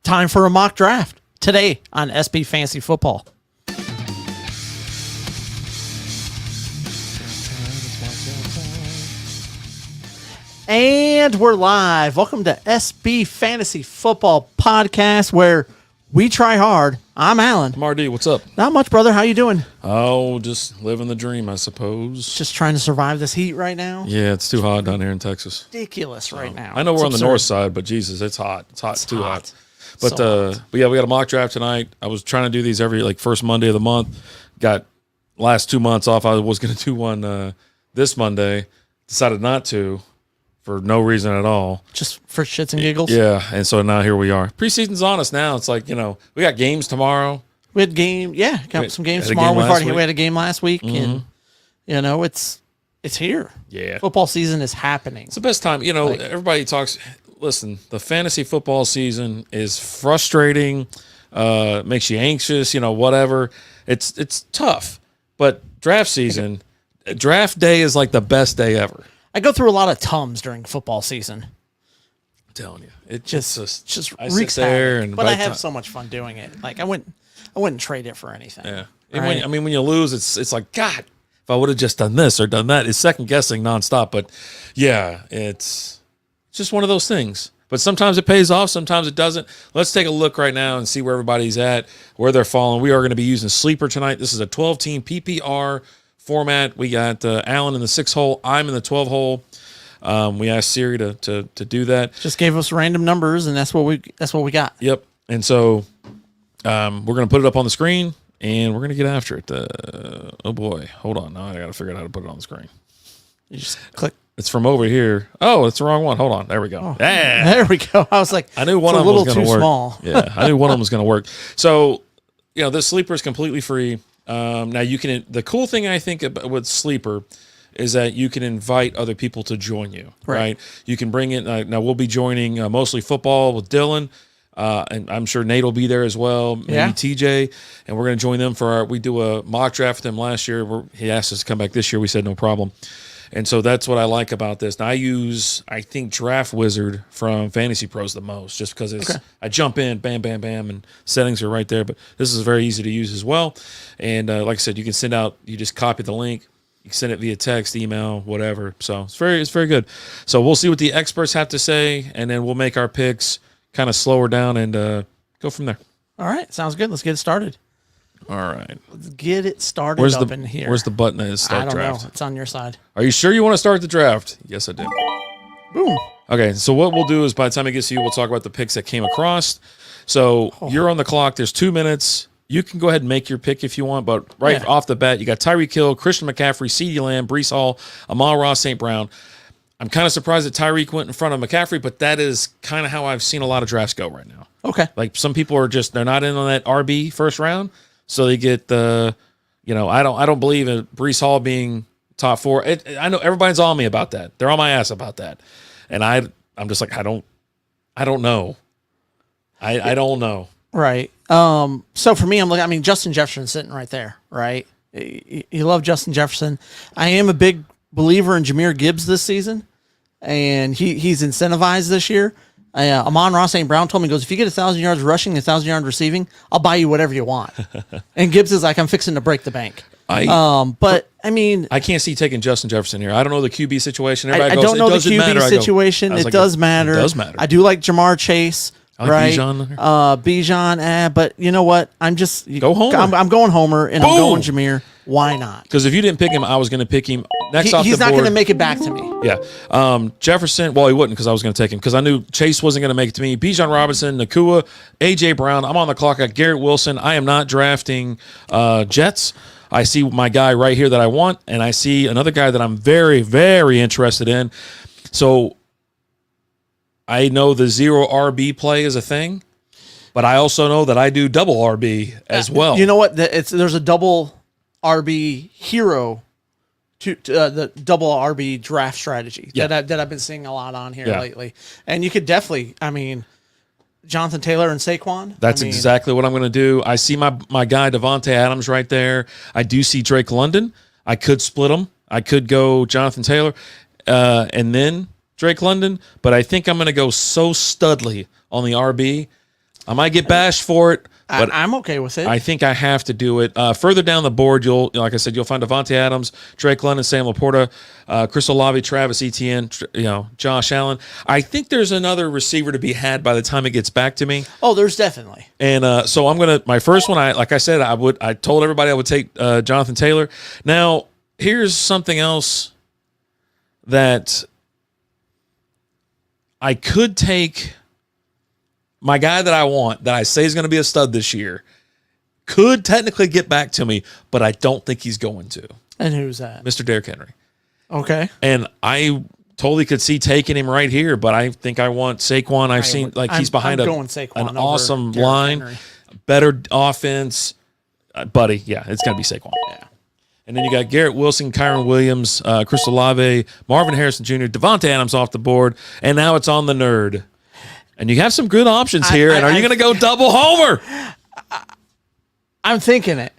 time for a mock draft today on SB Fantasy Football. And we're live. Welcome to SB Fantasy Football Podcast, where we try hard. I'm Alan. I'm RD. What's up? Not much, brother. How you doing? Oh, just living the dream, I suppose. Just trying to survive this heat right now. Yeah, it's too hot down here in Texas. Ridiculous right now. I know we're It's on the absurd. north side, but Jesus, it's hot. It's too hot. But So hot. but yeah, we got a mock draft tonight. I was trying to do these every first Monday of the month. Got last 2 months off. I was going to do one this Monday. Decided not to for no reason at all. Just for shits and giggles. Yeah, and so now here we are. Preseason's on us now. It's like, we got games tomorrow. We had game. Yeah, got some games had a tomorrow. game last week. We had a game last week, and it's here. Yeah. Football season is happening. It's the best time. Everybody talks. Listen, the fantasy football season is frustrating, makes you anxious, whatever. It's tough. But draft season, draft day is like the best day ever. I go through a lot of Tums during football season. I'm telling you. It Just I reeks sit there havoc. and But by I the have time- so much fun doing it. Like I wouldn't trade it for anything. Yeah. And Right. when you lose, it's like, God, if I would have just done this or done that, it's second guessing nonstop. But yeah, it's just one of those things. But sometimes it pays off, sometimes it doesn't. Let's take a look right now and see where everybody's at, where they're falling. We are going to be using Sleeper tonight. This is a 12-team PPR format. We got Alan in the 6-hole. I'm in the 12-hole. We asked Siri to do that. Just gave us random numbers, and that's what we got. Yep. And so we're going to put it up on the screen, and we're going to get after it. Oh, boy. Hold on. Now I got to figure out how to put it on the screen. You just click. It's from over here. Oh, it's the wrong one. Hold on. There we go. Yeah. There we go. I was like, I knew one it's of a them little was too going to work. small. Yeah, I knew one of them was going to work. So, this Sleeper is completely free. Now you can. The cool thing I think about with Sleeper is that you can invite other people to join you. Right. You can bring in. Now we'll be joining mostly football with Dylan. And I'm sure Nate will be there as well. Maybe TJ, and we're going to join them for we do a mock draft with them last year. He asked us to come back this year. We said no problem. And so that's what I like about this. Now I think Draft Wizard from Fantasy Pros the most, just because I jump in, bam, bam, bam, and settings are right there. But this is very easy to use as well. And like I said, you can send out, you just copy the link, you can send it via text, email, whatever. So it's very good. So we'll see what the experts have to say, and then we'll make our picks, kind of slow her down, and go from there. All right, sounds good. Let's get it started. All right. Let's get it started up in here. Where's the button that is I start don't draft? know. It's on your side. Are you sure you want to start the draft? Yes, I do. Boom. Okay, so what we'll do is by the time it gets to you, we'll talk about the picks that came across. So you're on the clock. There's 2 minutes. You can go ahead and make your pick if you want, but off the bat, you got Tyreek Hill, Christian McCaffrey, CeeDee Lamb, Breece Hall, Amon-Ra St. Brown. I'm kind of surprised that Tyreek went in front of McCaffrey, but that is kind of how I've seen a lot of drafts go right now. Okay. Like some people are they're not in on that RB first round, so they get the, I don't believe in Breece Hall being top 4. I know everybody's on me about that. They're on my ass about that, and I'm just like I don't know. I don't know. Right. So for me, Justin Jefferson's sitting right there, right? You love Justin Jefferson. I am a big believer in Jahmyr Gibbs this season, and he's incentivized this year. Amon-Ra St. Brown told me, he goes, if you get 1,000 yards rushing, 1,000 yards receiving, I'll buy you whatever you want. And Gibbs is like, I'm fixing to break the bank. I can't see taking Justin Jefferson here. I don't know the QB situation. I don't know the QB situation. It does matter. It does matter. I do like Jamar Chase. I like right, Bijan. but you know what? Go Homer. I'm going Homer, and Boom. I'm going Jahmyr. Why not? Because if you didn't pick him, I was going to pick him next off the board. He's not going to make it back to me. Yeah. Jefferson, well, he wouldn't because I was going to take him because I knew Chase wasn't going to make it to me. Bijan Robinson, Nakua, A.J. Brown. I'm on the clock at Garrett Wilson. I am not drafting Jets. I see my guy right here that I want, and I see another guy that I'm very, very interested in. So I know the 0 RB play is a thing, but I also know that I do double RB as well. You know what? There's a double RB hero to the double RB draft strategy that I've been seeing a lot on here lately. And you could definitely, Jonathan Taylor and Saquon. That's exactly what I'm going to do. I see my guy Devontae Adams right there. I do see Drake London. I could split them. I could go Jonathan Taylor and then Drake London, but I think I'm going to go so studly on the RB. I might get bashed for it, but I'm okay with it. I think I have to do it. Further down the board, like I said, you'll find Devontae Adams, Drake London, Sam Laporta, Chris Olave, Travis Etienne, Josh Allen. I think there's another receiver to be had by the time it gets back to me. Oh, there's definitely. And so I'm gonna my first one. Like I said, I told everybody I would take Jonathan Taylor. Now here's something else that I could take. My guy that I want, that I say is going to be a stud this year, could technically get back to me, but I don't think he's going to. And who's that? Mr. Derrick Henry. Okay. And I totally could see taking him right here, but I think I want Saquon. He's behind an awesome line, Henry. Better offense. Buddy, yeah, it's going to be Saquon. Yeah. And then you got Garrett Wilson, Kyron Williams, Chris Olave, Marvin Harrison Jr., Devontae Adams off the board, and now it's on the nerd. And you have some good options here. And are you going to go double homer? I'm thinking it.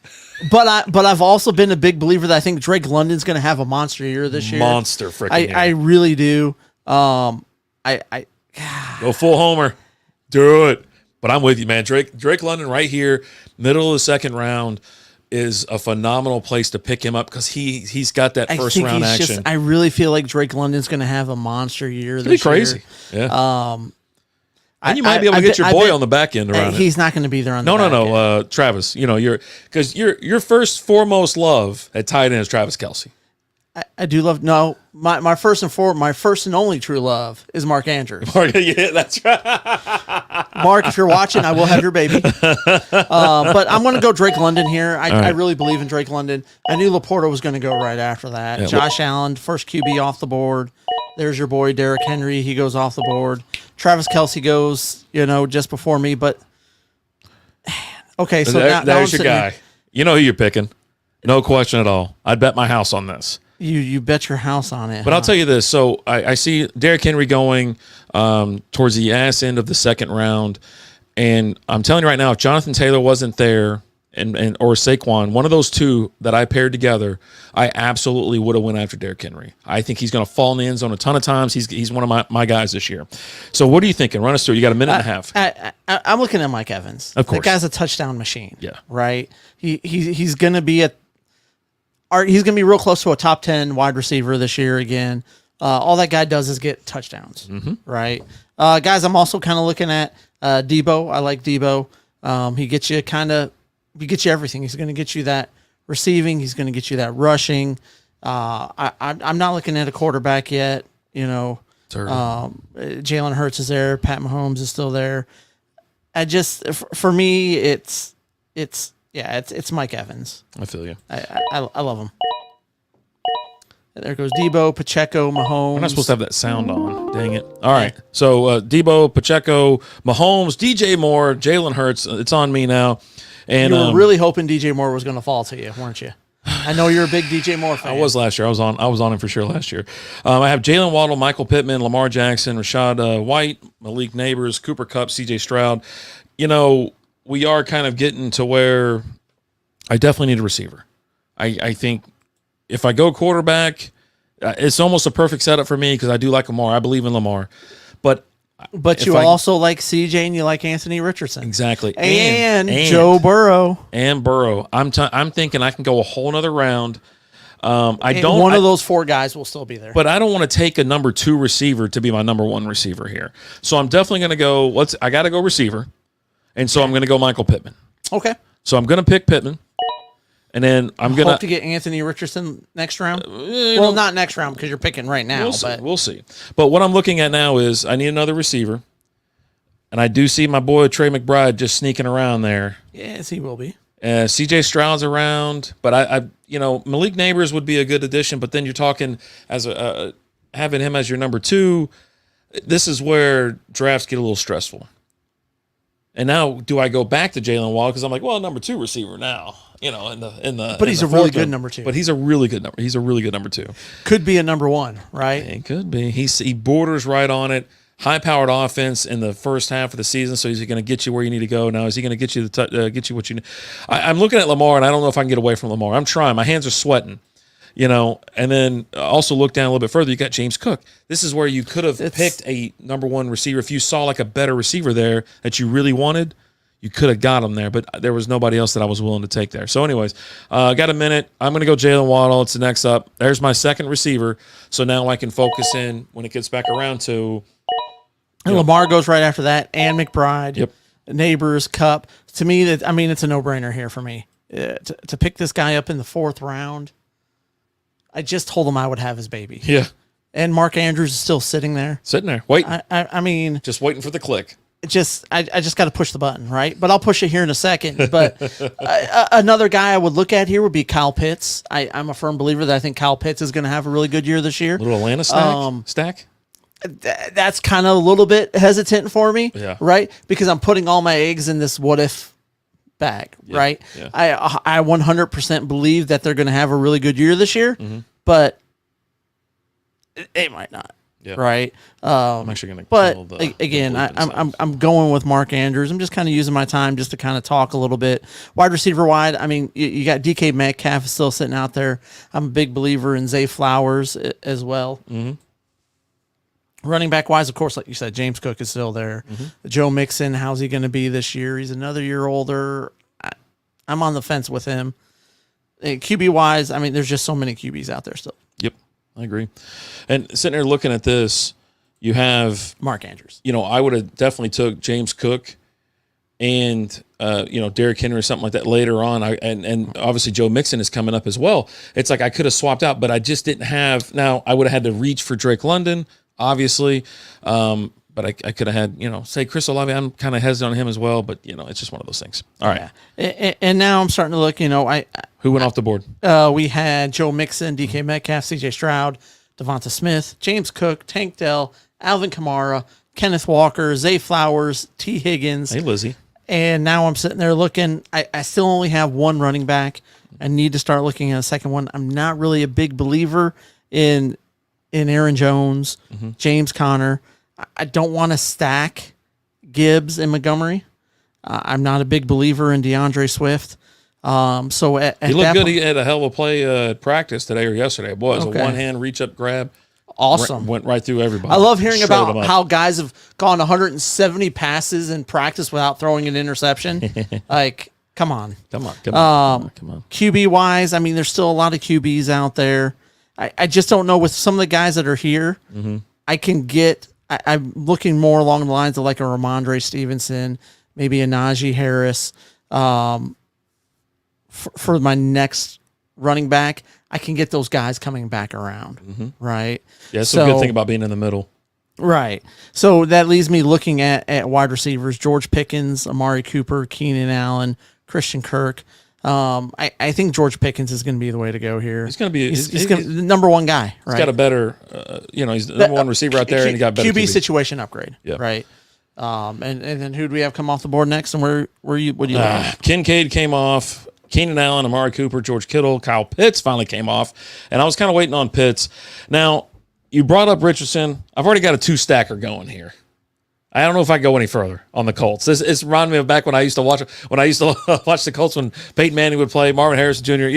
But I've also been a big believer that I think Drake London's going to have a monster year this year. Monster freaking year. I really do. Go full homer. Do it. But I'm with you, man. Drake London right here, middle of the second round, is a phenomenal place to pick him up because he's got that first round action. I really feel like Drake London's going to have a monster year this year. It'd be crazy. Yeah. And you might be able to get your boy on the back end around it. He's not going to be there on the back end. No. Travis, because your first foremost love at tight end is Travis Kelce. I do love my first and only true love is Mark Andrews. Yeah, that's right. Mark, if you're watching, I will have your baby. But I'm going to go Drake London here. I really believe in Drake London. I knew Laporta was going to go right after that. Yeah, Josh Allen, first QB off the board. There's your boy Derrick Henry. He goes off the board. Travis Kelce goes, just before me. But okay, so now there's your guy. You know who you're picking, no question at all. I'd bet my house on this. You bet your house on it. But I'll tell you this. So I see Derrick Henry going towards the ass end of the second round. And I'm telling you right now, if Jonathan Taylor wasn't there or Saquon, one of those two that I paired together, I absolutely would have went after Derrick Henry. I think he's going to fall in the end zone a ton of times. He's one of my guys this year. So what are you thinking? Run us through. You got a minute and a half. I'm looking at Mike Evans. Of course. That guy's a touchdown machine. Yeah. Right? He's going to be he's going to be real close to a top 10 wide receiver this year again. All that guy does is get touchdowns, right? Guys, I'm also kind of looking at Debo. I like Debo. He gets you everything. He's going to get you that receiving. He's going to get you that rushing. I'm not looking at a quarterback yet. Jalen Hurts is there. Pat Mahomes is still there. For me, it's Mike Evans. I feel you. I love him. There goes Debo, Pacheco, Mahomes. We're not supposed to have that sound on. Dang it. All right. So Debo, Pacheco, Mahomes, DJ Moore, Jalen Hurts. It's on me now. And you were really hoping DJ Moore was going to fall to you, weren't you? I know you're a big DJ Moore fan. I was last year. I was on him for sure last year. I have Jalen Waddle, Michael Pittman, Lamar Jackson, Rashad White, Malik Neighbors, Cooper Kupp, CJ Stroud. We are kind of getting to where I definitely need a receiver. I think if I go quarterback, it's almost a perfect setup for me because I do like Lamar. I believe in Lamar. But you also like CJ and you like Anthony Richardson. Exactly. And Joe Burrow. And Burrow. I'm thinking I can go a whole nother round. One of those four guys will still be there. But I don't want to take a number 2 receiver to be my number 1 receiver here. So I'm definitely going to go, I got to go receiver. And so I'm going to go Michael Pittman. Okay. So I'm going to pick Pittman. And then I'm going to get Anthony Richardson next round. Not next round because you're picking right now. We'll see. But what I'm looking at now is I need another receiver. And I do see my boy Trey McBride just sneaking around there. Yes, he will be. CJ Stroud's around, but I Malik Neighbors would be a good addition. But then you're talking as having him as your number 2. This is where drafts get a little stressful. And now, do I go back to Jalen Waddle because I'm like, number 2 receiver now, But he's a really good number 2. But he's a really good number. He's a really good number 2. Could be a number 1, right? It could be. He borders right on it. High-powered offense in the first half of the season. So is he going to get you where you need to go? Now is he going to get you what you need? I'm looking at Lamar, and I don't know if I can get away from Lamar. I'm trying. My hands are sweating. And then also look down a little bit further. You got James Cook. This is where you could have picked a number one receiver. If you saw like a better receiver there that you really wanted, you could have got him there, but there was nobody else that I was willing to take there. So anyways, got a minute. I'm going to go Jalen Waddle. It's the next up. There's my second receiver. So now I can focus in when it gets back around to. And Lamar goes right after that, and McBride. Yep. Neighbors, Cup. To me, it's a no-brainer here for me. To pick this guy up in the 4th round, I just told him I would have his baby. Yeah. And Mark Andrews is still sitting there. Sitting there, waiting. I mean, just waiting for the click. I just got to push the button, right? But I'll push it here in a second. But another guy I would look at here would be Kyle Pitts. I'm a firm believer that I think Kyle Pitts is going to have a really good year this year. Little Atlanta stack? That's kind of a little bit hesitant for me, Yeah. right? Because I'm putting all my eggs in this what if bag, right? Yeah. I 100% believe that they're going to have a really good year this year, but it might not. Yeah. Right. I'm actually going to. But again, I'm going with Mark Andrews. I'm just kind of using my time just to kind of talk a little bit. Wide receiver wide. I mean, you got DK Metcalf is still sitting out there. I'm a big believer in Zay Flowers as well. Mm-hmm. Running back wise, of course, like you said, James Cook is still there. Joe Mixon, how's he going to be this year? He's another year older. I'm on the fence with him. And QB wise, I mean, there's just so many QBs out there still. Yep, I agree. And sitting there looking at this, you have Mark Andrews. I would have definitely took James Cook and Derrick Henry or something like that later on. And obviously Joe Mixon is coming up as well. It's like I could have swapped out, but I just didn't have. Now I would have had to reach for Drake London, obviously. But I could have had, say Chris Olave. I'm kind of hesitant on him as well, but it's just one of those things. All right. Yeah. And now I'm starting to look, Who went off the board? We had Joe Mixon, DK Metcalf, CJ Stroud, Devonta Smith, James Cook, Tank Dell, Alvin Kamara, Kenneth Walker, Zay Flowers, T. Higgins. Hey, Lizzie. And now I'm sitting there looking. I still only have one running back. I need to start looking at a second one. I'm not really a big believer in Aaron Jones, James Conner. I don't want to stack Gibbs and Montgomery. I'm not a big believer in DeAndre Swift. So at he looked good. He had a hell of a play at practice today or yesterday. It was a one-hand reach-up grab. Awesome. Went right through everybody. I love hearing about how guys have gone 170 passes in practice without throwing an interception. Like, come on. Come on. QB-wise, I mean, there's still a lot of QBs out there. I just don't know with some of the guys that are here, I can get – I'm looking more along the lines of like a Ramondre Stevenson, maybe a Najee Harris. For my next running back, I can get those guys coming back around, right? Yeah, that's a good thing about being in the middle. Right. So that leaves me looking at wide receivers, George Pickens, Amari Cooper, Keenan Allen, Christian Kirk. I think George Pickens is going to be the way to go here. He's going to be he's the number one guy, right? He's got a better, he's the number one receiver out there, and he got better QB situation upgrade, right? And then who do we have come off the board next? And what do you like? Kincaid came off. Keenan Allen, Amari Cooper, George Kittle, Kyle Pitts finally came off, and I was kind of waiting on Pitts. Now you brought up Richardson. I've already got a 2-stacker going here. I don't know if I go any further on the Colts. It's reminded me of back when I used to watch watch the Colts when Peyton Manning would play, Marvin Harrison Jr.,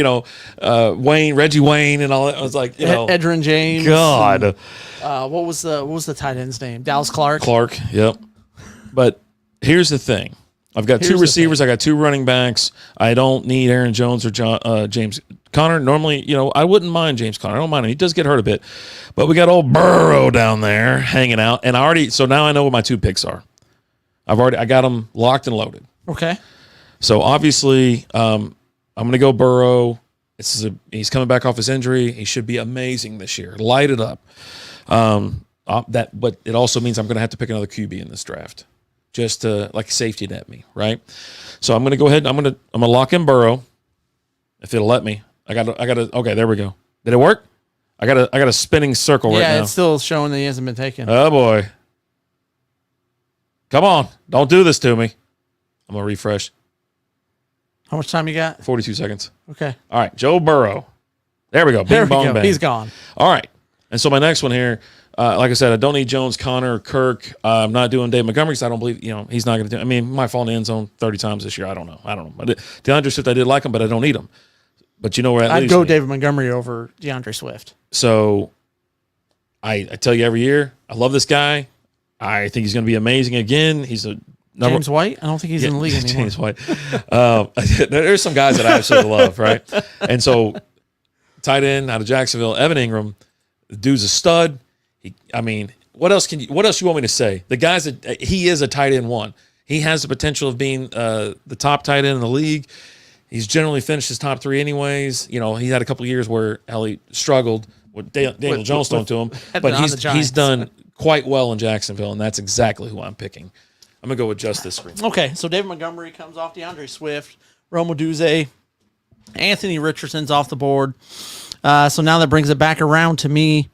Reggie Wayne, and all that. I was like, Edgerrin James. God, what was the tight end's name? Dallas Clark. Clark. Yep. But here's the thing: I've got two receivers. I got two running backs. I don't need Aaron Jones or James Conner. Normally, I wouldn't mind James Conner. I don't mind him. He does get hurt a bit. But we got old Burrow down there hanging out. And so now I know what my 2 picks are. I got them locked and loaded. Okay. So obviously, I'm going to go Burrow. He's coming back off his injury. He should be amazing this year. Light it up. But it also means I'm going to have to pick another QB in this draft, just to safety net me, right? So I'm going to go ahead. I'm going to lock in Burrow, if it'll let me. I got to. Okay, there we go. Did it work? I got a spinning circle right now. Yeah, it's still showing that he hasn't been taken. Oh boy! Come on, don't do this to me. I'm gonna refresh. How much time you got? 42 seconds. Okay. All right, Joe Burrow. There we go. There we Bing, bong, go. bang. He's gone. All right. And so my next one here, like I said, I don't need Jones, Conner, Kirk. I'm not doing Dave Montgomery because I don't believe, he's not going to do. I mean, he might fall in the end zone 30 times this year. I don't know. But DeAndre Swift, I did like him, but I don't need him. But you know where that I'd leaves go me. David Montgomery over DeAndre Swift. So I tell you every year, I love this guy. I think he's going to be amazing again. He's a number. James White? I don't think he's in the league anymore. James White. There's some guys that I absolutely love, right? And so, tight end out of Jacksonville, Evan Ingram, the dude's a stud. What else you want me to say? The guy's he is a tight end one. He has the potential of being the top tight end in the league. He's generally finished his top 3 anyways. You know, he had a couple of years where he struggled with Daniel Jones thrown to him, but he's done quite well in Jacksonville, and that's exactly who I'm picking. I'm going to go with just this screen. Okay, so David Montgomery comes off DeAndre Swift, Rome Odunze, Anthony Richardson's off the board. So now that brings it back around to me.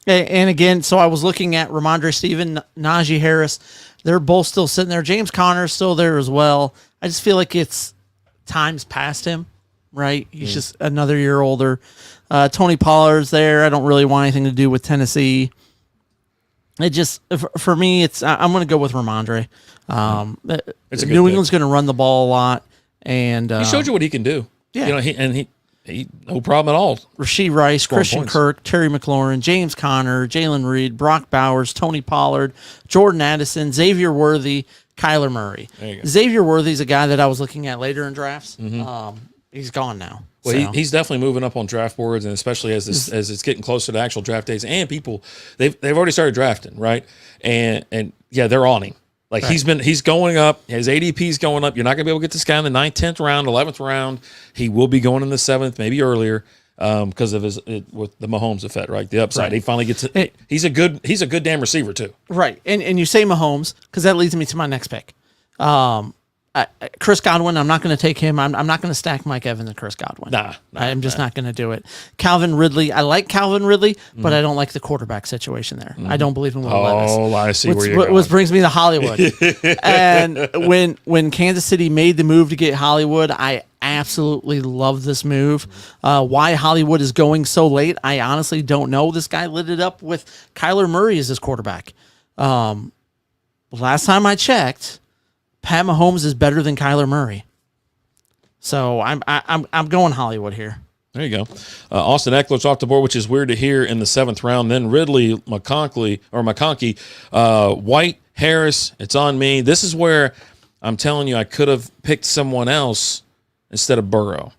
And again, so I was looking at Ramondre Steven, Najee Harris. They're both still sitting there. James Conner's still there as well. I just feel like it's time's past him, right? He's just another year older. Tony Pollard's there. I don't really want anything to do with Tennessee. It just, for me, I'm going to go with Ramondre. New England's going to run the ball a lot, and he showed you what he can do. Yeah, you know, he no problem at all. Rashee Rice, Christian points. Kirk, Terry McLaurin, James Conner, Jalen Reed, Brock Bowers, Tony Pollard, Jordan Addison, Xavier Worthy, Kyler Murray. Xavier Worthy's a guy that I was looking at later in drafts. He's gone now. Well, so. he's definitely moving up on draft boards, and especially as it's getting closer to actual draft days, and people they've already started drafting, right? And yeah, they're on him. Like right. He's going up. His ADP's going up. You're not gonna be able to get this guy in the 9th, 10th round, 11th round. He will be going in the 7th, maybe earlier, because of with the Mahomes effect, right? The upside. Right. He finally gets it. He's a good damn receiver too. Right, and you say Mahomes because that leads me to my next pick. Chris Godwin, I'm not going to take him. I'm not going to stack Mike Evans and Chris Godwin. I'm just not going to do it. Calvin Ridley, I like Calvin Ridley, but I don't like the quarterback situation there. I don't believe in Will Levis. Oh, I see where you're going. Which brings me to Hollywood. And when Kansas City made the move to get Hollywood, I absolutely love this move. Why Hollywood is going so late, I honestly don't know. This guy lit it up with Kyler Murray as his quarterback. Last time I checked, Pat Mahomes is better than Kyler Murray. So I'm going Hollywood here. There you go. Austin Eckler's off the board, which is weird to hear in the 7th round. Then Ridley, McConkey, White, Harris. It's on me. This is where I'm telling you I could have picked someone else instead of Burrow,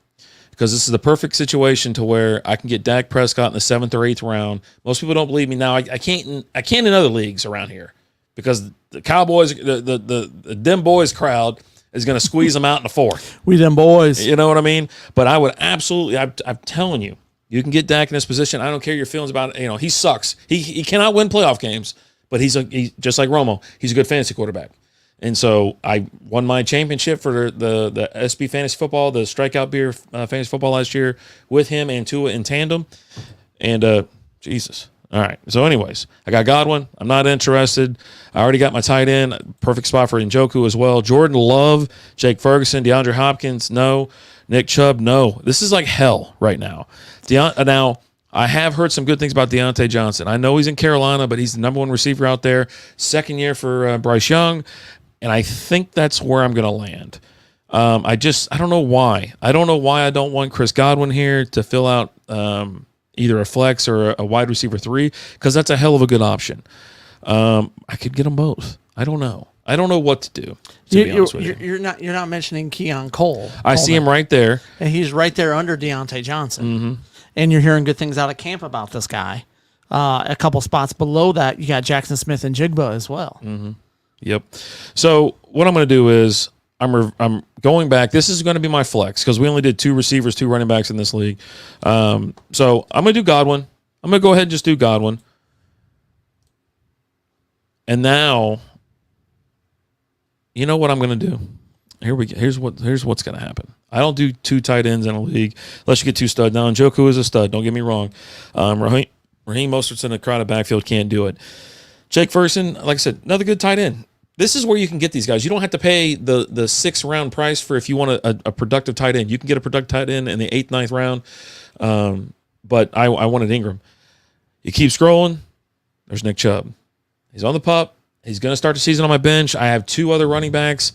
because this is the perfect situation to where I can get Dak Prescott in the 7th or 8th round. Most people don't believe me now. I can't in other leagues around here, because the Cowboys, the them boys crowd is going to squeeze them out in the 4th. We them boys. You know what I mean? But I would absolutely, I'm telling you, you can get Dak in this position. I don't care your feelings about it. You know, he sucks. He cannot win playoff games, but he's just like Romo. He's a good fantasy quarterback. And so I won my championship for the SB Fantasy Football, the Strikeout Beer Fantasy Football last year with him and Tua in tandem. And Jesus. All right. So anyways, I got Godwin. I'm not interested. I already got my tight end. Perfect spot for Njoku as well. Jordan Love, Jake Ferguson, DeAndre Hopkins, no. Nick Chubb, no. This is like hell right now. Now, I have heard some good things about Deontay Johnson. I know he's in Carolina, but he's the number 1 receiver out there. 2nd year for Bryce Young, and I think that's where I'm going to land. I don't know why. I don't know why I don't want Chris Godwin here to fill out either a flex or a wide receiver 3, because that's a hell of a good option. I could get them both. I don't know. I don't know what to do. To be honest with you, you're not mentioning Keon Cole. I see him right there, and he's right there under Deontay Johnson. And you're hearing good things out of camp about this guy. A couple spots below that, you got Jackson Smith and Jigba as well. Yep. So what I'm going to do is I'm going back. This is going to be my flex, because we only did 2 receivers, 2 running backs in this league. So I'm going to do Godwin. I'm going to go ahead and just do Godwin. And now, you know what I'm going to do? Here we go. Here's what's going to happen. I don't do 2 tight ends in a league unless you get 2 studs. Now, Njoku is a stud. Don't get me wrong. Raheem Mostert's in a crowded backfield. Can't do it. Jake Ferguson, like I said, another good tight end. This is where you can get these guys. You don't have to pay the 6th round price for if you want a productive tight end. You can get a productive tight end in the 8th, 9th round. But I wanted Ingram. You keep scrolling. There's Nick Chubb. He's on the pup. He's going to start the season on my bench. I have 2 other running backs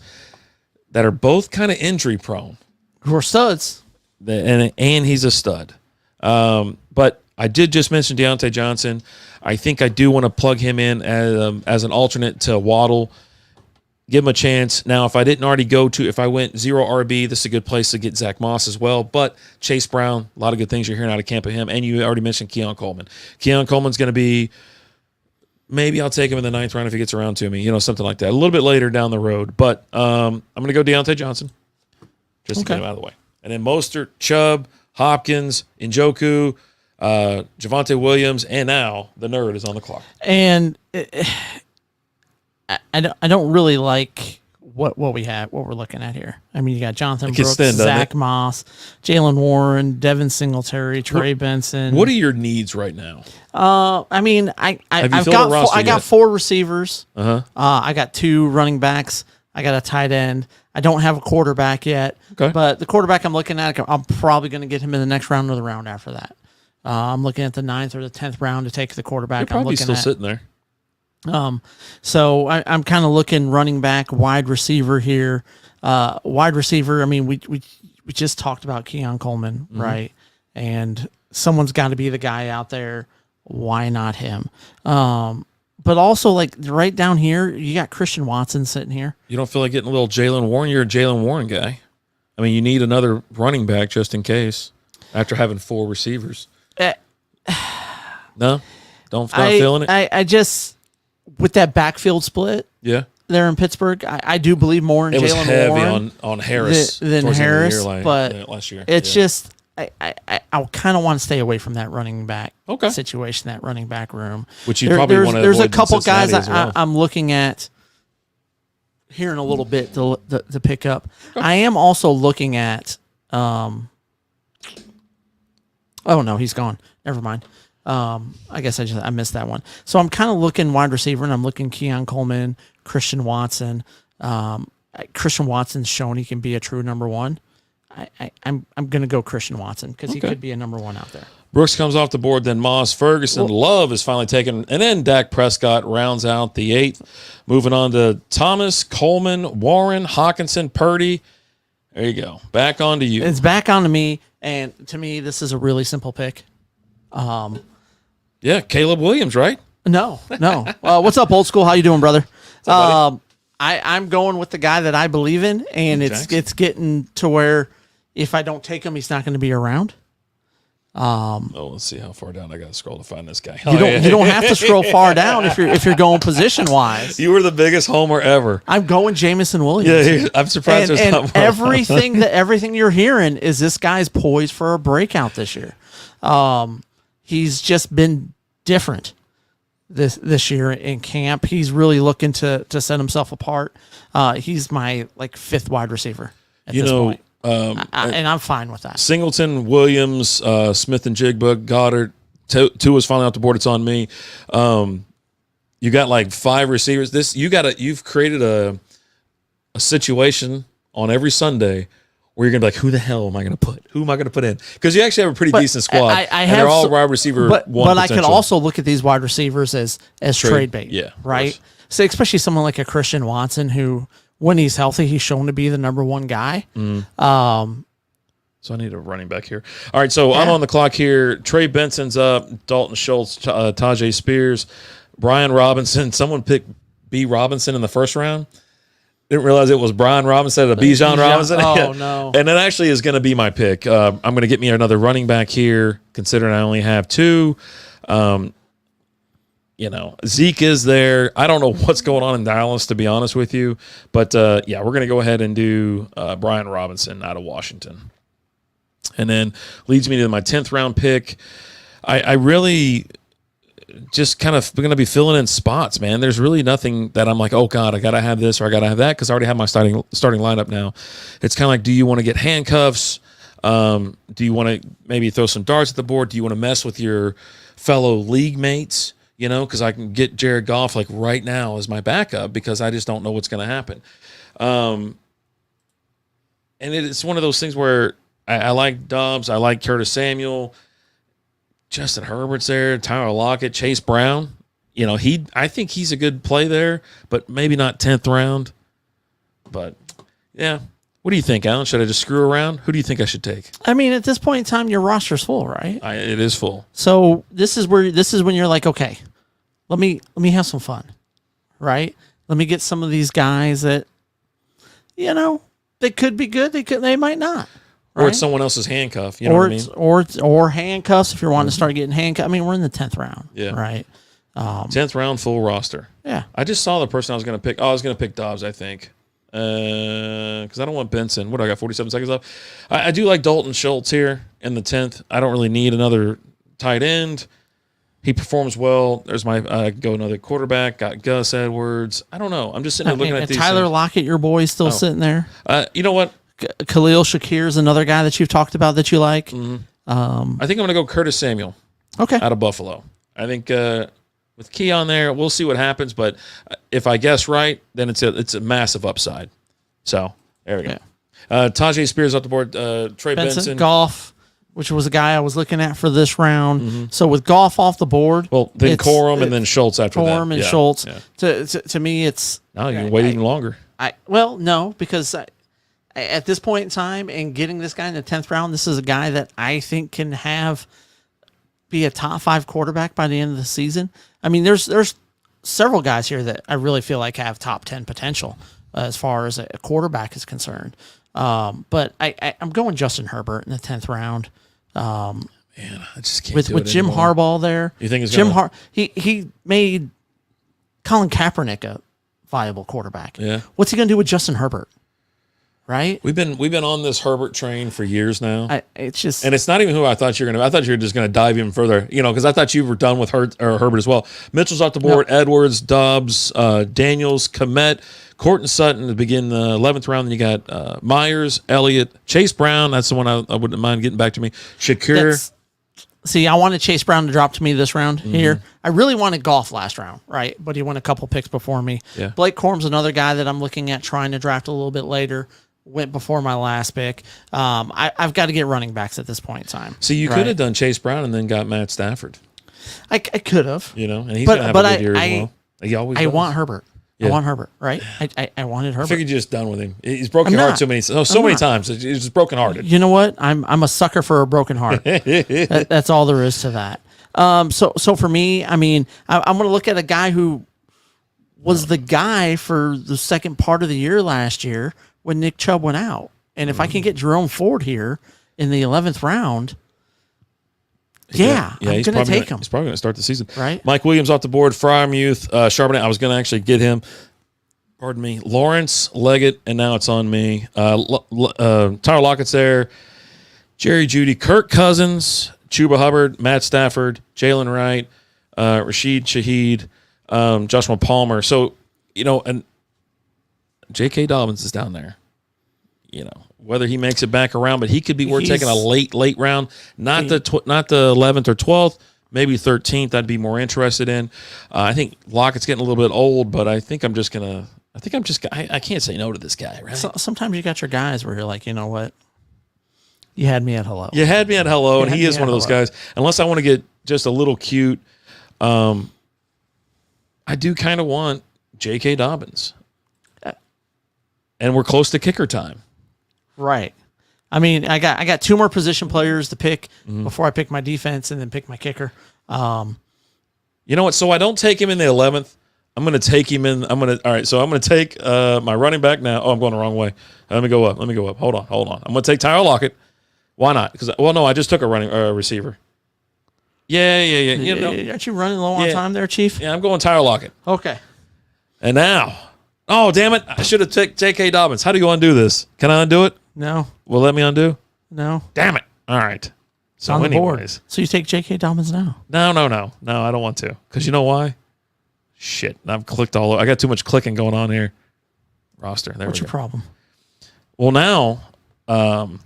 that are both kind of injury prone. Who are studs. and he's a stud. But I did just mention Deontay Johnson. I think I do want to plug him in as an alternate to Waddle. Give him a chance. Now, if I went 0 RB, this is a good place to get Zach Moss as well. But Chase Brown, a lot of good things you're hearing out of camp of him. And you already mentioned Keon Coleman. Keon Coleman's going to be, maybe I'll take him in the 9th round if he gets around to me, something like that. A little bit later down the road. But I'm going to go Deontay Johnson just to get him out of the way. And then Mostert, Chubb, Hopkins, Njoku, Javonte Williams, and now the nerd is on the clock. And I don't really like what we have, what we're looking at here. I mean, you got Jonathan Brooks, Zach Moss, Jalen Warren, Devin Singletary, Trey Benson. What are your needs right now? I mean, I got 4 receivers. I got 2 running backs. I got a tight end. I don't have a quarterback yet. Okay. But the quarterback I'm looking at, I'm probably going to get him in the next round or the round after that. I'm looking at the 9th or the 10th round to take the quarterback. You're probably still sitting there. So I'm kind of looking running back, wide receiver here. Wide receiver, I mean, we just talked about Keon Coleman, right? And someone's got to be the guy out there. Why not him? But also, like, right down here, you got Christian Watson sitting here. You don't feel like getting a little Jalen Warren? You're a Jalen Warren guy. I mean, you need another running back just in case after having 4 receivers. No? Not feeling it? I just, with that backfield split there in Pittsburgh, I do believe more in Jalen Warren. It was heavy on Harris than Harris, but last year. It's just, I kind of want to stay away from that running back situation, that running back room. Which you probably want to There's avoid a couple guys well. I'm looking at here in a little bit to pick up. I am also looking at, oh no, he's gone. Never mind. I guess I missed that one. So I'm kind of looking wide receiver, and I'm looking Keon Coleman, Christian Watson. Christian Watson's shown he can be a true number 1. I'm going to go Christian Watson because he could be a number 1 out there. Brooks comes off the board, then Moss, Ferguson, Love is finally taken, and then Dak Prescott rounds out the 8th. Moving on to Thomas, Coleman, Warren, Hawkinson, Purdy. There you go. Back on to you. It's back on to me, and to me, this is a really simple pick. Yeah, Caleb Williams, right? No. What's up, old school? How you doing, brother? I'm going with the guy that I believe in, and it's getting to where if I don't take him, he's not going to be around. Let's see how far down I got to scroll to find this guy. You don't have to scroll far down if you're going position wise. You were the biggest homer ever. I'm going Jameson Williams. Yeah, I'm surprised there's not more. Everything you're hearing is this guy's poised for a breakout this year. He's just been different this year in camp. He's really looking to set himself apart. He's my 5th wide receiver at this point. And I'm fine with that. Singleton, Williams, Smith and Jigba, Goddard. Two is finally off the board. It's on me. You got 5 receivers. You've created a situation on every Sunday where you're gonna be like, who the hell am I gonna put? Who am I gonna put in? Because you actually have a pretty decent squad. and they're all wide receiver. But I could also look at these wide receivers as trade bait. Yeah, right. So especially someone like a Christian Watson, who when he's healthy, he's shown to be the number 1 guy. So I need a running back here. All right, so I'm on the clock here. Trey Benson's up. Dalton Schultz, Tajay Spears, Brian Robinson. Someone picked B. Robinson in the 1st round. Didn't realize it was Brian Robinson instead of Bijan Robinson. Oh, no. And that actually is going to be my pick. I'm going to get me another running back here, considering I only have 2. Zeke is there. I don't know what's going on in Dallas, to be honest with you. But, we're going to go ahead and do Brian Robinson out of Washington. And then leads me to my 10th round pick. I really just kind of going to be filling in spots, man. There's really nothing that I'm like, oh, God, I got to have this or I got to have that because I already have my starting lineup now. It's kind of like, do you want to get handcuffs? Do you want to maybe throw some darts at the board? Do you want to mess with your fellow league mates? Because I can get Jared Goff right now as my backup because I just don't know what's going to happen. And it's one of those things where I like Dobbs. I like Curtis Samuel. Justin Herbert's there. Tyler Lockett. Chase Brown. I think he's a good play there, but maybe not 10th round. But, yeah, What do you think, Alan? Should I just screw around? Who do you think I should take? I mean, at this point in time, your roster's full, right? It is full. So this is when you're like, okay, let me have some fun, right? Let me get some of these guys that, they could be good. They might not. Or right? it's someone else's handcuff. You know what I mean? Or handcuffs if you're wanting to start getting handcuffs. I mean, we're in the 10th round. Yeah. Right. 10th round, full roster. Yeah. I just saw the person I was going to pick. Oh, I was going to pick Dobbs, I think. Because I don't want Benson. What do I got? 47 seconds left. I do like Dalton Schultz here in the 10th. I don't really need another tight end. He performs well. There's my go another quarterback. Got Gus Edwards. I don't know. I'm just sitting there looking at these Tyler things. Lockett, your boy, still sitting there. You know what? Khalil Shakir is another guy that you've talked about that you like. I think I'm going to go Curtis Samuel Okay. out of Buffalo. I think with Key on there, we'll see what happens. But if I guess right, then it's a massive upside. So there we go. Yeah. Tajay Spears off the board. Trey Benson. Goff, which was a guy I was looking at for this round. So with Goff off the board, Well, then Corum and then Schultz after that. Corum and Yeah, Schultz. yeah. To me, it's No, you can wait even longer. no, because at this point in time and getting this guy in the 10th round, this is a guy that I think can be a top 5 quarterback by the end of the season. I mean, there's several guys here that I really feel like have top 10 potential as far as a quarterback is concerned. But I'm going Justin Herbert in the 10th round. Man, I just can't With do it Jim anymore. Harbaugh there. You think it's Jim gonna- he made Colin Kaepernick a viable quarterback. Yeah. What's he going to do with Justin Herbert? Right? We've been on this Herbert train for years now. It's just And it's not even who I thought you were going to. I thought you were just going to dive even further, because I thought you were done with Herbert as well. Mitchell's off the board. No. Edwards, Dobbs, Daniels, Komet, Courtland Sutton to begin the 11th round. Then you got Myers, Elliott, Chase Brown. That's the one I wouldn't mind getting back to me. Shakir. See, I wanted Chase Brown to drop to me this round here. I really wanted Goff last round, right? But he went a couple picks before me. Yeah. Blake Corum's another guy that I'm looking at trying to draft a little bit later. Went before my last pick. I've got to get running backs at this point in time. So you could have done Chase Brown and then got Matt Stafford. I could have. And he's But- going to have but a good year as well. He always I does. want Herbert. Yeah. I want Herbert, right? I wanted I Herbert. figured you're just done with him. He's broken I'm heart not. so many not. times. He's just broken hearted. You know what? I'm a sucker for a broken heart. That's all there is to that. So for me, I mean, I'm going to look at a guy who was the guy for the second part of the year last year when Nick Chubb went out. And if I can get Jerome Ford here in the 11th round, I'm he's going to probably take him. He's probably going to start the season. Right. Mike Williams off the board. Fryermuth, Charbonnet. I was going to actually get him. Pardon me. Lawrence, Leggett, and now it's on me. Tyler Lockett's there. Jerry Jeudy, Kirk Cousins, Chuba Hubbard, Matt Stafford, Jalen Wright, Rashid Shaheed, Joshua Palmer. So, and J.K. Dobbins is down there. Whether he makes it back around, but he could be worth taking a late round, not the 11th or 12th, maybe 13th. I'd be more interested in. I think Lockett's getting a little bit old, but I think I can't say no to this guy, right? So, sometimes you got your guys where you're like, you know what? You had me at hello. You had me at hello, and had he me is at one of those hello. guys. Unless I want to get just a little cute, I do kind of want J.K. Dobbins. And we're close to kicker time. Right. I mean, I got 2 more position players to pick before I pick my defense and then pick my kicker. You know what? So I don't take him in the 11th. I'm going to take him in. All right. So I'm going to take my running back now. Oh, I'm going the wrong way. Let me go up. Hold on. I'm going to take Tyler Lockett. Why not? No, I just took a running receiver. Yeah. Aren't you running low on time there, Chief? Yeah, I'm going Tyler Lockett. Okay. And now, oh, damn it. I should have taken J.K. Dobbins. How do you undo this? Can I undo it? No. Will let me undo? No. Damn it. All right. So On the board. anyways. So you take J.K. Dobbins now? No, I don't want to. Because you know why? Shit. I've clicked all over. I got too much clicking going on here. Roster. There What's we your go. problem? Well, now,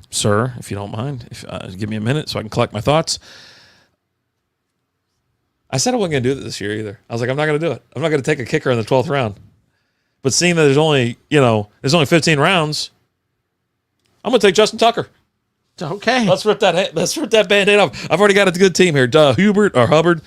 sir, if you don't mind, give me a minute so I can collect my thoughts. I said I wasn't going to do it this year either. I was like, I'm not going to do it. I'm not going to take a kicker in the 12th round. But seeing that there's only 15 rounds, I'm going to take Justin Tucker. Okay. Let's rip that Band-Aid off. I've already got a good team here. Hubbard,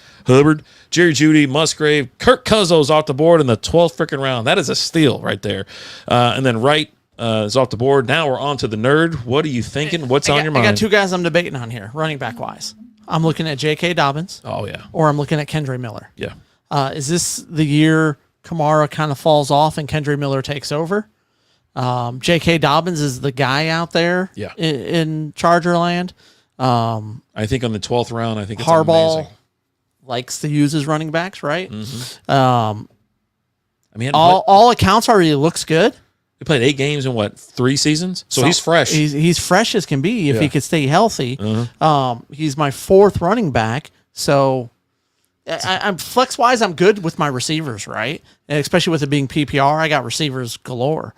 Jerry Jeudy, Musgrave, Kirk Cousins off the board in the 12th freaking round. That is a steal right there. And then Wright, is off the board. Now we're on to the nerd. What are you thinking? What's on your mind? I got two guys I'm debating on here, running back wise. I'm looking at J.K. Dobbins. Oh, yeah. Or I'm looking at Kendre Miller. Yeah. Is this the year Kamara kind of falls off and Kendre Miller takes over? J.K. Dobbins is the guy out there in Charger land. I think on the 12th round, I think it's Harbaugh amazing. likes to use his running backs, right? Mm-hmm. I mean, All accounts are he looks good. he played 8 games in, 3 seasons? So he's fresh. He's fresh as can be if he could stay healthy. He's my 4th running back, so I'm flex wise. I'm good with my receivers, right? And especially with it being PPR, I got receivers galore.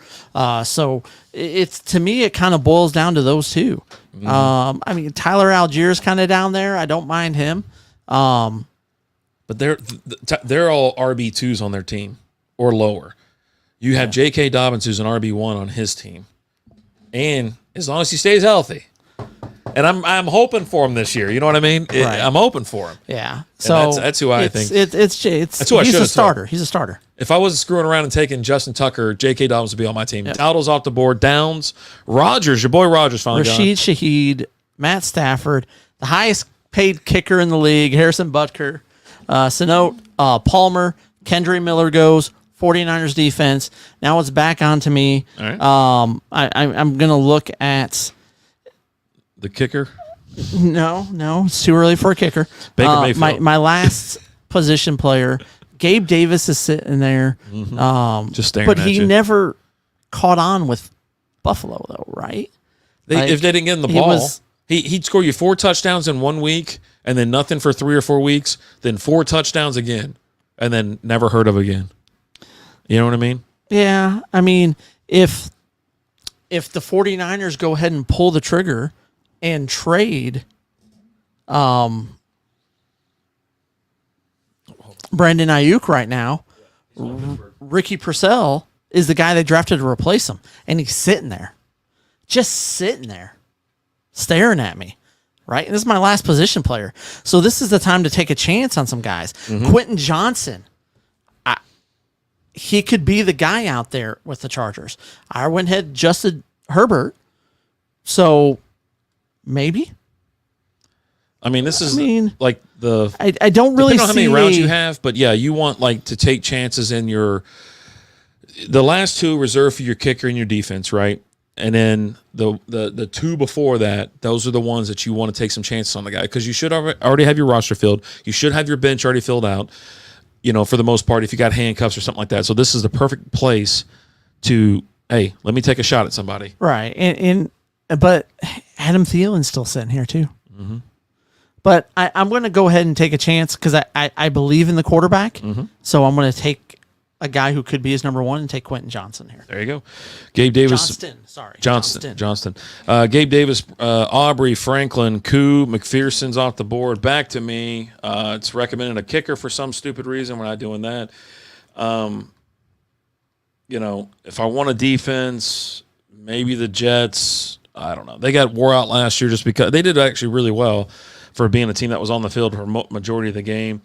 So it's to me, it kind of boils down to those two. I mean, Tyler Algier's kind of down there. I don't mind him. But they're all RB2s on their team or lower. You have J.K. Dobbins, who's an RB1 on his team, and as long as he stays healthy, and I'm hoping for him this year. You know what I mean? Right. I'm hoping for him. Yeah. And So that's who I think. That's who I he's should've a starter. He's a starter. If I wasn't screwing around and taking Justin Tucker, J.K. Dobbins would be on my team. Dowdle's off the board. Downs, Rodgers, your boy Rodgers finally gone. Rashid Shaheed, Matt Stafford, the highest paid kicker in the league, Harrison Butker, Sanote, Palmer, Kendre Miller goes. 49ers defense. Now it's back onto me. All right. I'm going to look at... The kicker. No, it's too early for a kicker. Baker Mayfield. My last position player, Gabe Davis is sitting there. Just staring but at he you. never caught on with Buffalo, though, right? If they didn't get him the ball, he'd score you 4 touchdowns in 1 week, and then nothing for 3 or 4 weeks, then 4 touchdowns again, and then never heard of again. You know what I mean? Yeah. I mean, if the 49ers go ahead and pull the trigger and trade Brandon Ayuk right now, Ricky Purcell is the guy they drafted to replace him, and he's sitting there, just sitting there, staring at me. Right? And this is my last position player. So this is the time to take a chance on some guys. Quentin Johnson. He could be the guy out there with the Chargers. I went ahead and adjusted Herbert. So maybe. I mean, this is like the... I don't really see... on how many see rounds you have, but yeah, you want to take chances in your... The last 2 reserved for your kicker and your defense, right? And then the 2 before that, those are the ones that you want to take some chances on the guy because you should already have your roster filled. You should have your bench already filled out. You know, for the most part, if you got handcuffs or something like that. So this is the perfect place to, hey, let me take a shot at somebody. Right. But Adam Thielen's still sitting here too. But I'm going to go ahead and take a chance because I believe in the quarterback. So I'm going to take a guy who could be his number 1 and take Quentin Johnson here. There you go. Gabe Davis. Johnston. Gabe Davis, Aubrey, Franklin, Koo, McPherson's off the board. Back to me. It's recommended a kicker for some stupid reason. We're not doing that. You know, if I want a defense, maybe the Jets. I don't know. They got wore out last year just because they did actually really well for being a team that was on the field for majority of the game.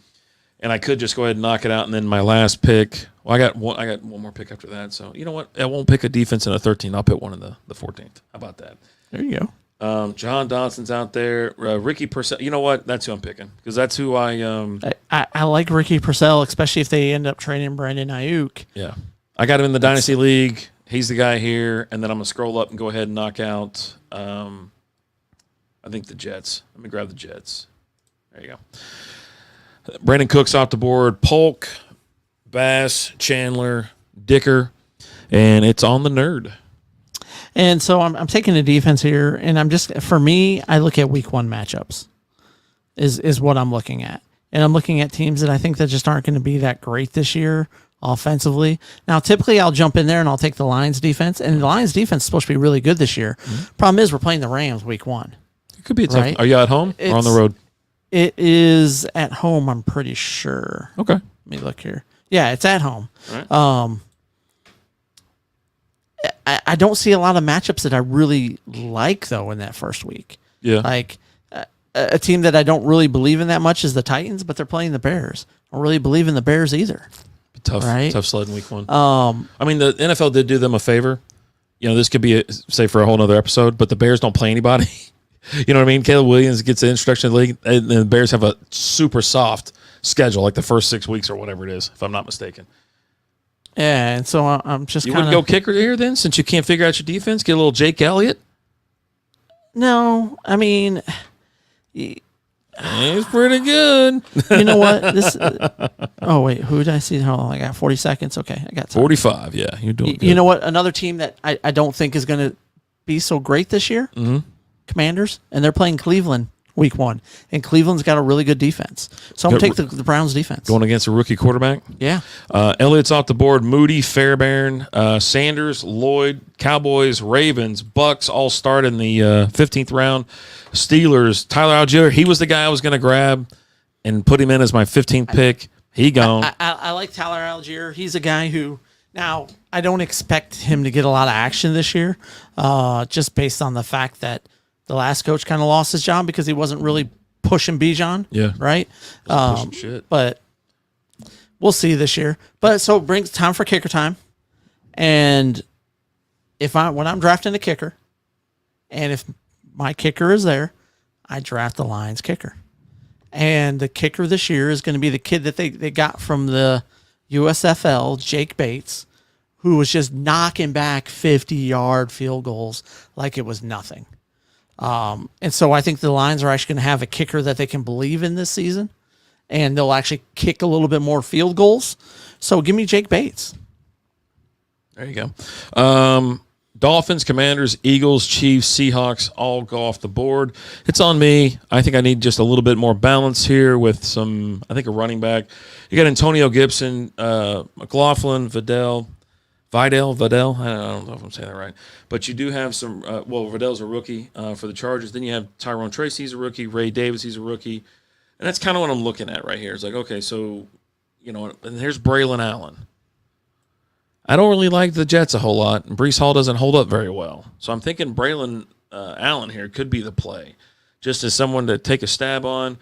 And I could just go ahead and knock it out. And then my last pick, well, I got one more pick after that. So you know what? I won't pick a defense in the 13th. I'll pick one in the 14th. How about that? There you go. John Donson's out there. Ricky Purcell. You know what? That's who I'm picking because that's who I like Ricky Purcell, especially if they end up trading Brandon Ayuk. Yeah, I got him in the Dynasty League. He's the guy here, and then I'm gonna scroll up and go ahead and knock out. I think the Jets. Let me grab the Jets. There you go. Brandon Cook's off the board. Polk, Bass, Chandler, Dicker, and it's on the nerd. And so I'm taking the defense here, and I'm just, for me, I look at week 1 matchups is what I'm looking at. And I'm looking at teams that I think that just aren't going to be that great this year offensively. Now, typically I'll jump in there and I'll take the Lions defense, and the Lions defense is supposed to be really good this year. Problem is we're playing the Rams week 1. It could be a tough. Right? Are you at home or on the road? It is at home, I'm pretty sure. Okay. Let me look here. Yeah, it's at home. All right. I don't see a lot of matchups that I really like, though, in that first week. Yeah. Like, a team that I don't really believe in that much is the Titans, but they're playing the Bears. I don't really believe in the Bears either. Tough, right? Tough sled in week 1. I mean, the NFL did do them a favor. this could be say for a whole nother episode, but the Bears don't play anybody. You know what I mean? Caleb Williams gets the introduction to the league, and the Bears have a super soft schedule, like the first 6 weeks or whatever it is, if I'm not mistaken. Yeah, and so I'm just You kind wouldn't of go kicker here then, since you can't figure out your defense? Get a little Jake Elliott? no. I mean, He's pretty good. you know what? This. Oh wait, who did I see? How long I got? 40 seconds. Okay, I got time. 45, yeah. You're doing good. You know what? Another team that I don't think is going to be so great this year. Mm-hmm. Commanders, and they're playing Cleveland week 1, and Cleveland's got a really good defense. So I'm going to take the Browns defense. Going against a rookie quarterback? Yeah. Elliott's off the board. Moody, Fairbairn, Sanders, Lloyd, Cowboys, Ravens, Bucks all start in the 15th round. Steelers, Tyler Algier. He was the guy I was going to grab and put him in as my 15th pick. He gone. I like Tyler Algier. He's a guy who, now, I don't expect him to get a lot of action this year, just based on the fact that the last coach kind of lost his job because he wasn't really pushing Bijan. Yeah. Right? Pushing shit. But we'll see this year. But so it brings time for kicker time. And when I'm drafting a kicker, and if my kicker is there, I draft the Lions kicker. And the kicker this year is going to be the kid that they got from the USFL, Jake Bates, who was just knocking back 50-yard field goals like it was nothing. And so I think the Lions are actually going to have a kicker that they can believe in this season, and they'll actually kick a little bit more field goals. So give me Jake Bates. There you go. Dolphins, Commanders, Eagles, Chiefs, Seahawks all go off the board. It's on me. I think I need just a little bit more balance here with a running back. You got Antonio Gibson, McLaughlin, Vidal. I don't know if I'm saying that right. But you do have some, Vidal's a rookie for the Chargers. Then you have Tyrone Tracy, he's a rookie. Ray Davis, he's a rookie. And that's kind of what I'm looking at right here. It's like, okay, so, and here's Braylon Allen. I don't really like the Jets a whole lot, and Breece Hall doesn't hold up very well. So I'm thinking Braylon Allen here could be the play, just as someone to take a stab on.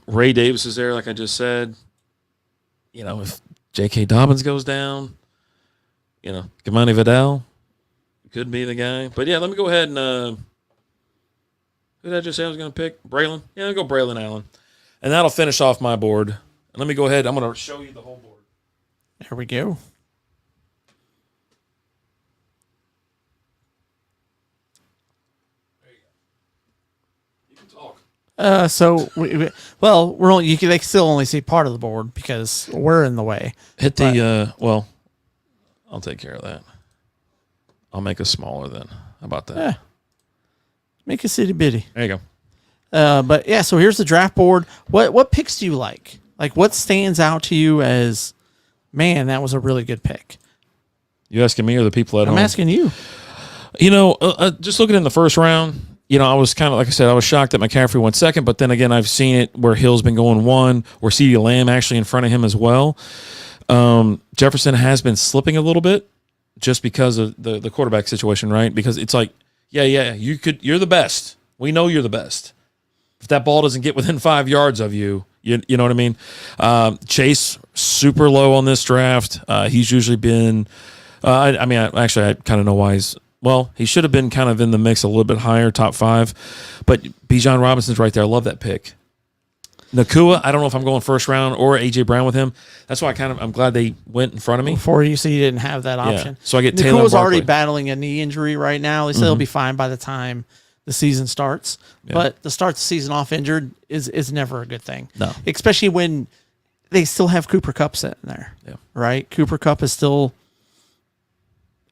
Ray Davis is there, like I just said. If J.K. Dobbins goes down, Kamani Vidal could be the guy. But, yeah, let me go ahead and who did I just say I was going to pick? Braylon? Yeah, I'll go Braylon Allen. And that'll finish off my board. And let me go ahead. I'm going to show you the whole board. There we go. They still only see part of the board because we're in the way. Hit the, I'll take care of that. I'll make it smaller then. How about that? Yeah. Make a city bitty. There you go. But yeah, so here's the draft board. What picks do you like? Like, what stands out to you as, man, that was a really good pick? You asking me or the people at home? I'm asking you. Just looking in the first round, I was kind of, like I said, I was shocked that McCaffrey went second, but then again, I've seen it where Hill's been going 1, or CeeDee Lamb actually in front of him as well. Jefferson has been slipping a little bit just because of the quarterback situation, right? Because it's like, you're the best. We know you're the best. If that ball doesn't get within 5 yards of you, you know what I mean? Chase, super low on this draft. He's usually been, I kind of know why he should have been kind of in the mix a little bit higher, top 5. But Bijan Robinson's right there. I love that pick. Nakua, I don't know if I'm going first round or A.J. Brown with him. That's why I'm glad they went in front of me. Before you see, you didn't have that option. So I get Taylor Nakua's Barkley. already battling a knee injury right now. They said he'll be fine by the time the season starts. Yeah. But to start the season off injured is never a good thing. No. Especially when they still have Cooper Kupp sitting there. Yeah. Right? Cooper Kupp is still...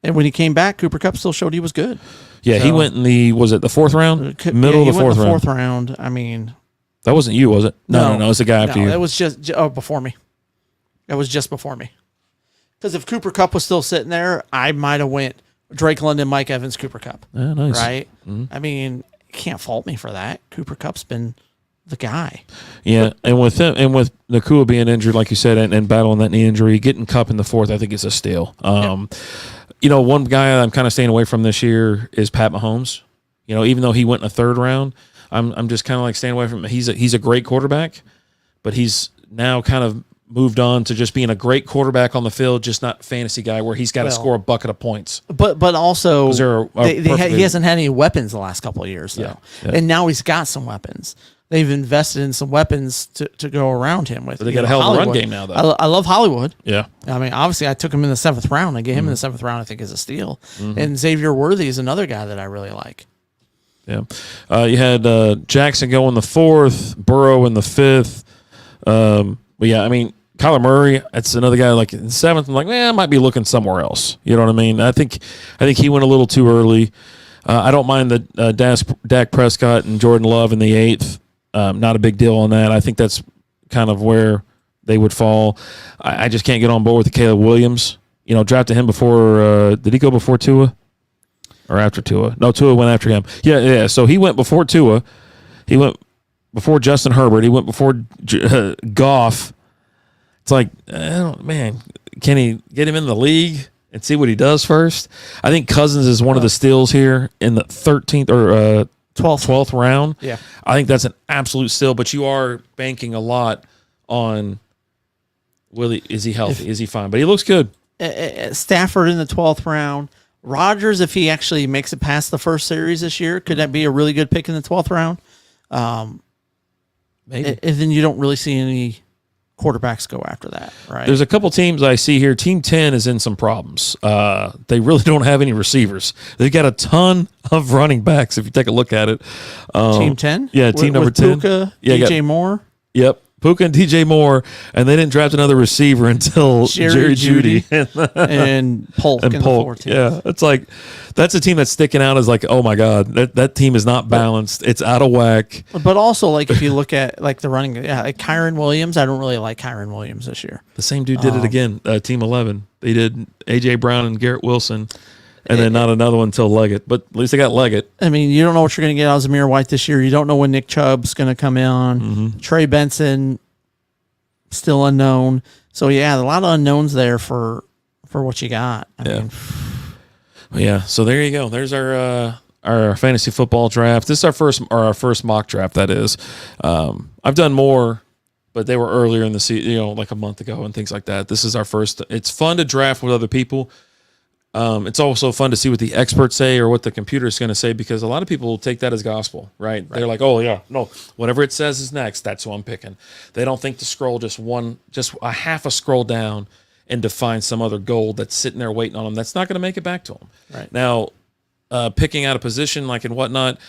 And when he came back, Cooper Kupp still showed he was good. Yeah, so, he went in the 4th round? Middle of the fourth round. I mean... That wasn't you, was it? No. It was the guy after you. That was just before me. That was just before me. Because if Cooper Kupp was still sitting there, I might have went Drake London, Mike Evans, Cooper Kupp. Yeah, nice. Right? Mm-hmm. I mean, you can't fault me for that. Cooper Kupp's been the guy. Yeah, and with him and with Nakua being injured, like you said, and battling that knee injury, getting Kupp in the 4th, I think is a steal. One guy I'm kind of staying away from this year is Pat Mahomes. Even though he went in the 3rd round, I'm just kind of like staying away from him. He's a great quarterback, but he's now kind of moved on to just being a great quarterback on the field, just not fantasy guy where he's got to score a bucket of points. But also, he hasn't had any weapons the last couple of years, though. Yeah. And now he's got some weapons. They've invested in some weapons to go around him with. But they got a hell of a run game now, though. I love Hollywood. Yeah. I mean, obviously, I took him in the 7th round. I gave him in the 7th round, I think, as a steal. And Xavier Worthy is another guy that I really like. Yeah. You had Jackson go in the 4th, Burrow in the 5th. But yeah, I mean, Kyler Murray, that's another guy like in the 7th. I'm like, I might be looking somewhere else. You know what I mean? I think he went a little too early. I don't mind the Dak Prescott and Jordan Love in the 8th. Not a big deal on that. I think that's kind of where they would fall. I just can't get on board with the Caleb Williams. You know, drafted him before. Did he go before Tua or after Tua? No, Tua went after him. Yeah. So he went before Tua. He went before Justin Herbert. He went before Goff. It's like, man, can he get him in the league and see what he does first? I think Cousins is one of the steals here in the 13th or 12th round. Yeah. I think that's an absolute steal, but you are banking a lot on Willie. Is he healthy? Is he fine? But he looks good. Stafford in the 12th round. Rodgers, if he actually makes it past the first series this year, could that be a really good pick in the 12th round? Maybe. And then you don't really see any quarterbacks go after that, right? There's a couple teams I see here. Team 10 is in some problems. They really don't have any receivers. They've got a ton of running backs, if you take a look at it. Team 10? Yeah, team number 10. Puka, DJ Moore? Yep. Puka and DJ Moore, and they didn't draft another receiver until Jerry Jeudy and Polk in the 14th. Yeah, it's like that's a team that's sticking out as like, oh my god, that team is not balanced. It's out of whack. But also, like if you look at like the running, like Kyron Williams, I don't really like Kyron Williams this year. The same dude did it again. Team 11, they did AJ Brown and Garrett Wilson. And then not another one until Leggett. But at least they got Leggett. I mean, you don't know what you're going to get out of Zamir White this year. You don't know when Nick Chubb's going to come in. Trey Benson, still unknown. So, yeah, a lot of unknowns there for what you got. I mean, yeah, so there you go. There's our fantasy football draft. This is our first mock draft, that is. I've done more, but they were earlier in the season, like a month ago and things like that. This is our first. It's fun to draft with other people. It's also fun to see what the experts say or what the computer is going to say, because a lot of people will take that as gospel, right? They're like, oh yeah, no, whatever it says is next. That's who I'm picking. They don't think to scroll just a half a scroll down and to find some other gold that's sitting there waiting on them. That's not going to make it back to them. Right. Now, picking out a position like and whatnot,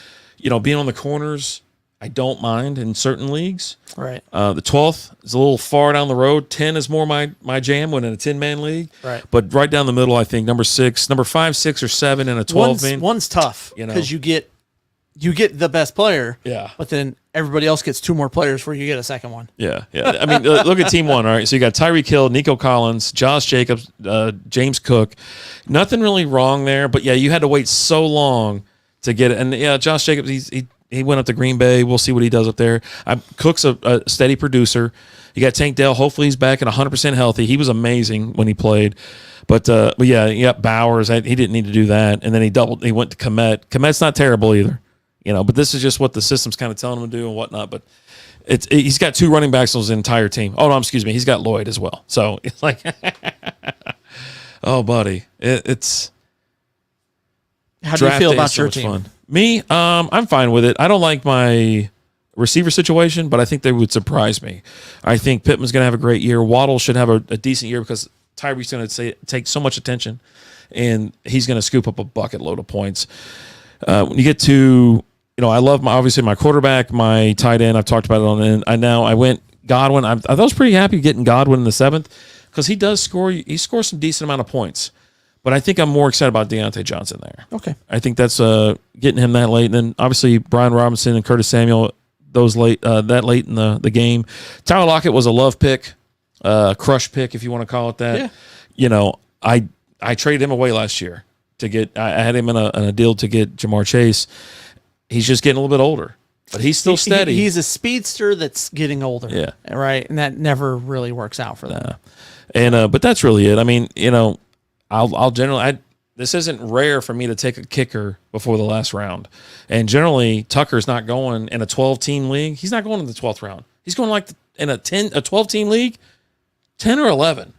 being on the corners, I don't mind in certain leagues. Right. The 12th is a little far down the road. 10 is more my jam when in a 10-man league. Right. But right down the middle, I think number 5, 6, or 7 in a 12-man. One's tough because you get the best player. Yeah. But then everybody else gets 2 more players before you get a second one. Yeah. I mean, look at Team 1. All right. So you got Tyreek Hill, Nico Collins, Josh Jacobs, James Cook. Nothing really wrong there, but yeah, you had to wait so long to get it. And yeah, Josh Jacobs, he went up to Green Bay. We'll see what he does up there. Cook's a steady producer. You got Tank Dell. Hopefully he's back and 100% healthy. He was amazing when he played. But yeah, Bowers. He didn't need to do that. And then he went to Komet. Komet's not terrible either. But this is just what the system's kind of telling him to do and whatnot. But he's got 2 running backs on his entire team. Oh no, excuse me. He's got Lloyd as well. So it's like, oh buddy, it's. How do you feel about your team? Fun. Me, I'm fine with it. I don't like my receiver situation, but I think they would surprise me. I think Pittman's going to have a great year. Waddle should have a decent year because Tyreek's going to take so much attention, and he's going to scoop up a bucket load of points. When you get to, I love obviously my quarterback, my tight end. I've talked about it on, and I went Godwin. I was pretty happy getting Godwin in the 7th because he does score. He scores some decent amount of points. But I think I'm more excited about Deontay Johnson there. Okay. I think that's getting him that late. And then obviously Brian Robinson and Curtis Samuel, that late in the game. Tyler Lockett was a love pick, crush pick, if you want to call it that. Yeah. I traded him away last year I had him in a deal to get Jamar Chase. He's just getting a little bit older, but he's still steady. He's a speedster that's getting older. Yeah. Right. And that never really works out for them. And but that's really it. I mean, I'll generally this isn't rare for me to take a kicker before the last round. And generally Tucker's not going in a 12-team league. He's not going in the 12th round. He's going like in a 12-team league. 10 or 11.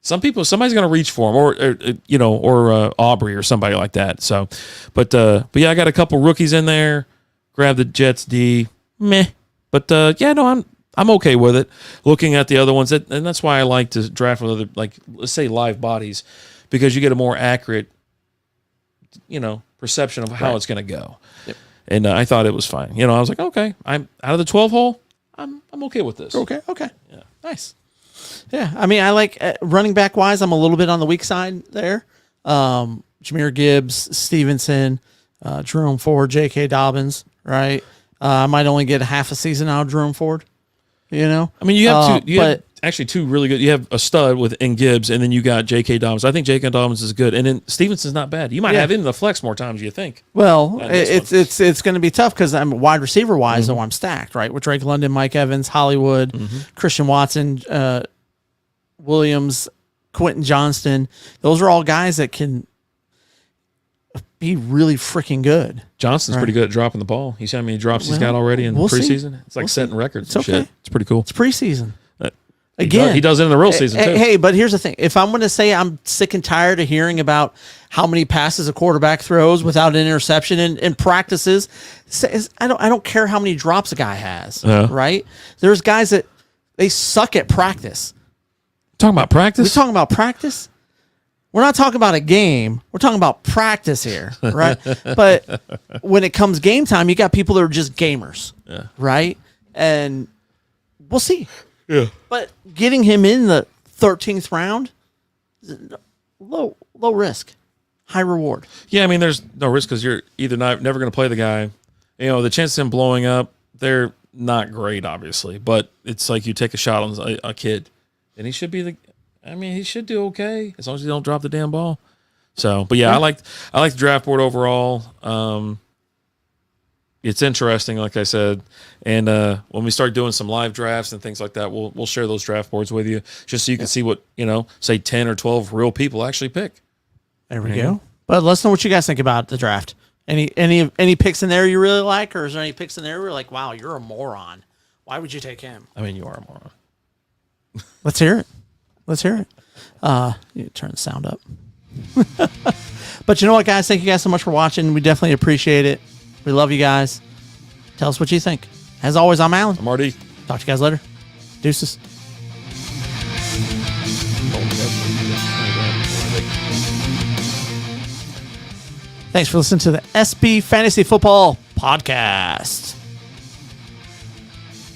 Somebody's going to reach for him, or Aubrey or somebody like that. So, but yeah, I got a couple rookies in there. Grab the Jets D, meh. But I'm okay with it. Looking at the other ones, and that's why I like to draft with other, like, let's say, live bodies, because you get a more accurate, perception of how it's going to go. Yep. And I thought it was fine. I was like, okay, I'm out of the 12 hole. I'm okay with this. Okay. Yeah. Nice. Yeah, I mean, I like running back wise. I'm a little bit on the weak side there. Jahmyr Gibbs, Stevenson, Jerome Ford, J.K. Dobbins. Right. I might only get half a season out of Jerome Ford. I mean, you have two. You have actually two really good. You have a stud in Gibbs, and then you got J.K. Dobbins. I think J.K. Dobbins is good, and then Stevenson's not bad. You might have him in the flex more times you think. Well, it's going to be tough because I'm wide receiver wise, though I'm stacked right with Drake London, Mike Evans, Hollywood, Christian Watson, Williams, Quentin Johnston. Those are all guys that can be really freaking good. Johnston's pretty good at dropping the ball. You see how many drops he's got already in preseason? It's like setting records and shit. It's pretty cool. It's preseason. Again, he does it in the real season too. Hey, but here's the thing. If I'm going to say I'm sick and tired of hearing about how many passes a quarterback throws without an interception in practices, I don't care how many drops a guy has, right? There's guys that they suck at practice. Talking about practice? We're talking about practice? We're not talking about a game. We're talking about practice here, right? But when it comes game time, you got people that are just gamers, right? And we'll see. Yeah. But getting him in the 13th round, low risk, high reward. Yeah, I mean, there's no risk because you're either never going to play the guy. The chances of him blowing up, they're not great, obviously. But it's like you take a shot on a kid, and he should he should do okay as long as he don't drop the damn ball. So, but yeah, I like the draft board overall. It's interesting, like I said, and when we start doing some live drafts and things like that, we'll share those draft boards with you just so you can see what say 10 or 12 real people actually pick. There we go. But let us know what you guys think about the draft. Any picks in there you really like, or is there any picks in there where you're like, wow, you're a moron? Why would you take him? I mean, you are a moron. Let's hear it. You turn the sound up. But you know what, guys? Thank you guys so much for watching. We definitely appreciate it. We love you guys. Tell us what you think. As always, I'm Alan. I'm RD. Talk to you guys later. Deuces. Thanks for listening to the SB Fantasy Football Podcast.